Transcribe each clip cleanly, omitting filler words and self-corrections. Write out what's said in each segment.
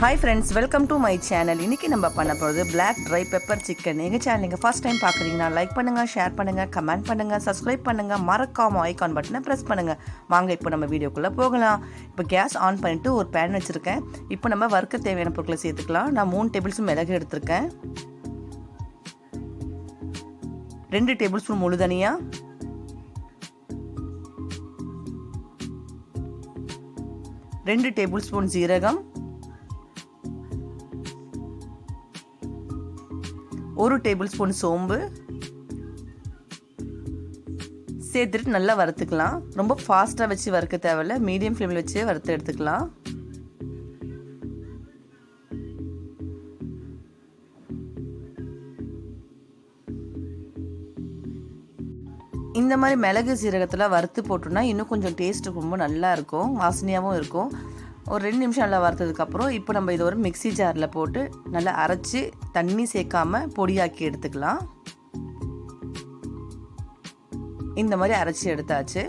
Hi friends, welcome to my channel. இன்னைக்கு நம்ம பண்ண போறது black dry pepper chicken. எங்க சேனல் நீங்க first time பார்க்கறீங்கன்னா லைக் பண்ணுங்க, ஷேர் பண்ணுங்க, கமெண்ட் பண்ணுங்க, subscribe பண்ணுங்க, மறக்காம ஐகான் பட்டனை பிரஸ் பண்ணுங்க. வாங்க இப்போ நம்ம வீடியோக்குள்ள போகலாம். இப்போ கேஸ் ஆன் பண்ணிட்டு ஒரு pan வச்சிருக்கேன். இப்போ நம்ம வறுக்க தேவையான பொருட்களை சேர்த்துக்கலாம். நான் 3 டேபிள்ஸ்பூன் மிளகு எடுத்துர்க்கேன். 2 டேபிள்ஸ்பூன் முழு தனியா, 2 டேபிள்ஸ்பூன் ஜீரகம், 1 டேபிள்ஸ்பூன் சோம்பு சேர்த்துட்டு நல்லா வறுத்துக்கலாம். ரொம்ப ஃபாஸ்ட்டாக வச்சு வறுக்க தேவையில்ல, மீடியம் ஃப்ளேமில் வச்சு வறுத்து எடுத்துக்கலாம். இந்த மாதிரி மிளகு சீரகத்தில் வறுத்து போட்டோம்னா இன்னும் கொஞ்சம் டேஸ்ட் ரொம்ப நல்லா இருக்கும், வாசனையாகவும் இருக்கும். ஒரு 2 நிமிஷம் நல்லா வறுத்ததுக்கப்புறம் இப்போ நம்ம இதை ஒரு மிக்ஸி ஜாரில் போட்டு நல்லா அரைச்சி தண்ணி சேர்க்காம பொடியாக்கி எடுத்துக்கலாம். இந்த மாதிரி அரைச்சி எடுத்தாச்சு.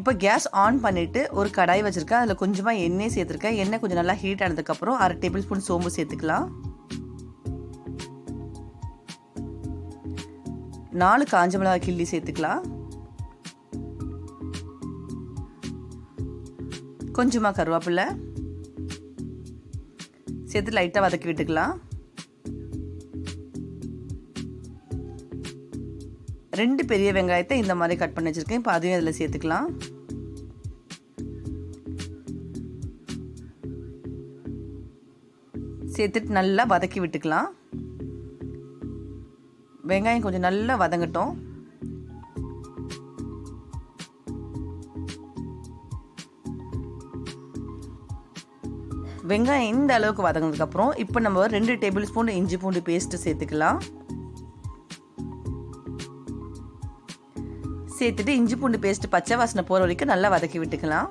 இப்போ கேஸ் ஆன் பண்ணிவிட்டு ஒரு கடாய் வச்சுருக்கேன். அதில் கொஞ்சமாக எண்ணெய் சேர்த்துருக்கேன். எண்ணெய் கொஞ்சம் நல்லா ஹீட் ஆனதுக்கப்புறம் 1/2 டேபிள் ஸ்பூன் சோம்பு சேர்த்துக்கலாம். 4 காஞ்ச மிளகாய் கிள்ளி சேர்த்துக்கலாம். கொஞ்சமாக கருவேப்பிலை சேர்த்து லைட்டாக வதக்கி விட்டுக்கலாம். 2 பெரிய வெங்காயத்தை இந்த மாதிரி கட் பண்ணி வச்சுருக்கேன். இப்போ அதையும் இதில் சேர்த்துக்கலாம். சேர்த்துட்டு நல்லா வதக்கி விட்டுக்கலாம். வெங்காயம் கொஞ்சம் நல்லா வதங்கட்டும். வெங்காயம் இந்த அளவுக்கு வதங்கினதுக்கப்புறம் இப்போ நம்ம 2 டேபிள் ஸ்பூன் இஞ்சி பூண்டு பேஸ்ட்டு சேர்த்துக்கலாம். சேர்த்துட்டு இஞ்சி பூண்டு பேஸ்ட் பச்சை வாசனை போகிற வரைக்கும் நல்லா வதக்கி விட்டுக்கலாம்.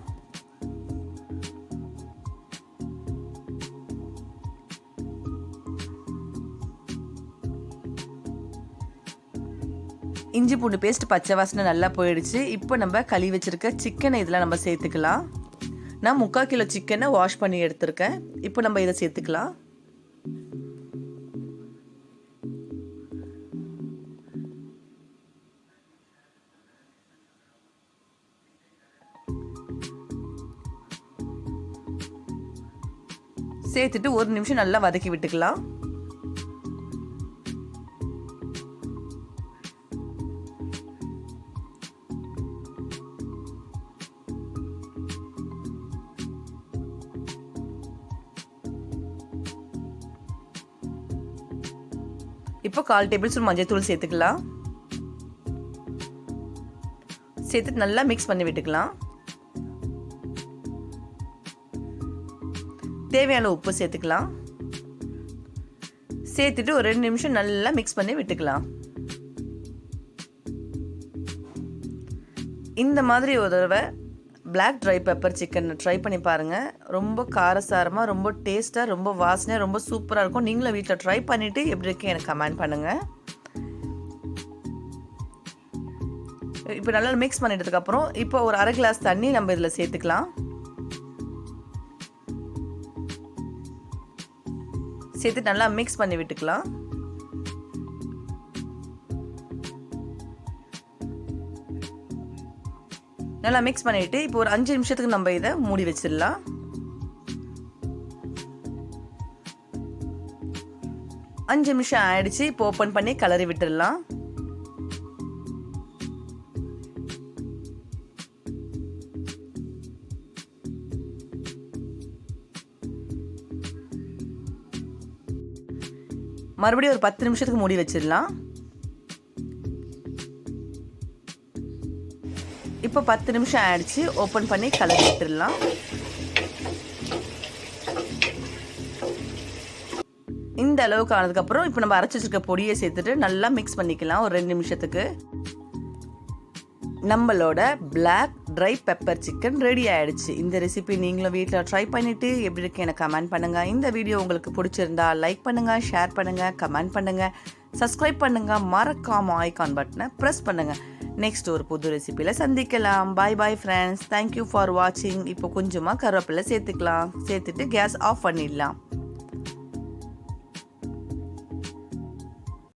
இஞ்சி பூண்டு பேஸ்ட் பச்சை வாசனை நல்லா போயிடுச்சு. இப்போ நம்ம கழுவி வச்சிருக்க சிக்கனை இதில் நம்ம சேர்த்துக்கலாம். நான் 3/4 கிலோ சிக்கனை வாஷ் பண்ணி எடுத்திருக்கேன். இப்போ நம்ம இதை சேர்த்துக்கலாம். சேர்த்துட்டு 1 நிமிஷம் நல்லா வதக்கி விட்டுக்கலாம். இப்போ 1/4 டேபிள் ஸ்பூன் மஞ்சள் தூள் சேர்த்துக்கலாம். சேர்த்துட்டு நல்லா மிக்ஸ் பண்ணி விட்டுக்கலாம். தேவையான உப்பு சேர்த்துக்கலாம். சேர்த்துட்டு ஒரு 2 நிமிஷம் நல்லா மிக்ஸ் பண்ணி விட்டுக்கலாம். இந்த மாதிரி ஒரு தடவை black dry pepper chicken try பண்ணி பாருங்கள். ரொம்ப காரசாரமாக, ரொம்ப டேஸ்ட்டாக, ரொம்ப வாசனையாக, ரொம்ப சூப்பராக இருக்கும். நீங்களும் வீட்டில் ட்ரை பண்ணிவிட்டு எப்படி இருக்கு எனக்கு கமெண்ட் பண்ணுங்கள். இப்போ நல்லா மிக்ஸ் பண்ணிட்டதுக்கப்புறம் இப்போ ஒரு 1/2 கிளாஸ் தண்ணி நம்ம இதில் சேர்த்துக்கலாம். சேர்த்து நல்லா மிக்ஸ் பண்ணி விட்டுக்கலாம். நல்லா மிக்ஸ் பண்ணிவிட்டு இப்போ ஒரு 5 நிமிஷத்துக்கு நம்ம இதை மூடி வச்சிடலாம். அஞ்சு நிமிஷம் ஆயிடுச்சு. இப்போ ஓப்பன் பண்ணி கலரி விட்டுடலாம். மறுபடியும் ஒரு 10 நிமிஷத்துக்கு மூடி வச்சிடலாம். இப்போ 10 நிமிஷம் ஆயிடுச்சு. ஓப்பன் பண்ணி கலரி விட்டுடலாம். இந்த அளவுக்கு ஆனதுக்கப்புறம் இப்போ நம்ம அரைச்சி வச்சிருக்க பொடியை சேர்த்துட்டு நல்லா மிக்ஸ் பண்ணிக்கலாம் ஒரு 2 நிமிஷத்துக்கு. நம்மளோட black dry pepper chicken ready ஆயிடுச்சு. இந்த ரெசிபி நீங்களும் வீட்டில் ட்ரை பண்ணிவிட்டு எப்படி இருக்கு எனக்கு கமெண்ட் பண்ணுங்கள். இந்த வீடியோ உங்களுக்கு பிடிச்சிருந்தா லைக் பண்ணுங்கள், ஷேர் பண்ணுங்கள், கமெண்ட் பண்ணுங்கள், சப்ஸ்கிரைப் பண்ணுங்கள், மறக்காம ஐகான் பட்டனை ப்ரெஸ் பண்ணுங்கள். நெக்ஸ்ட் ஒரு புது ரெசிபியில் சந்திக்கலாம். பாய் பாய் ஃப்ரெண்ட்ஸ். தேங்க்யூ ஃபார் வாட்சிங். இப்போ கொஞ்சமாக கருவேப்பிலை சேர்த்துக்கலாம். சேர்த்துட்டு கேஸ் ஆஃப் பண்ணிடலாம்.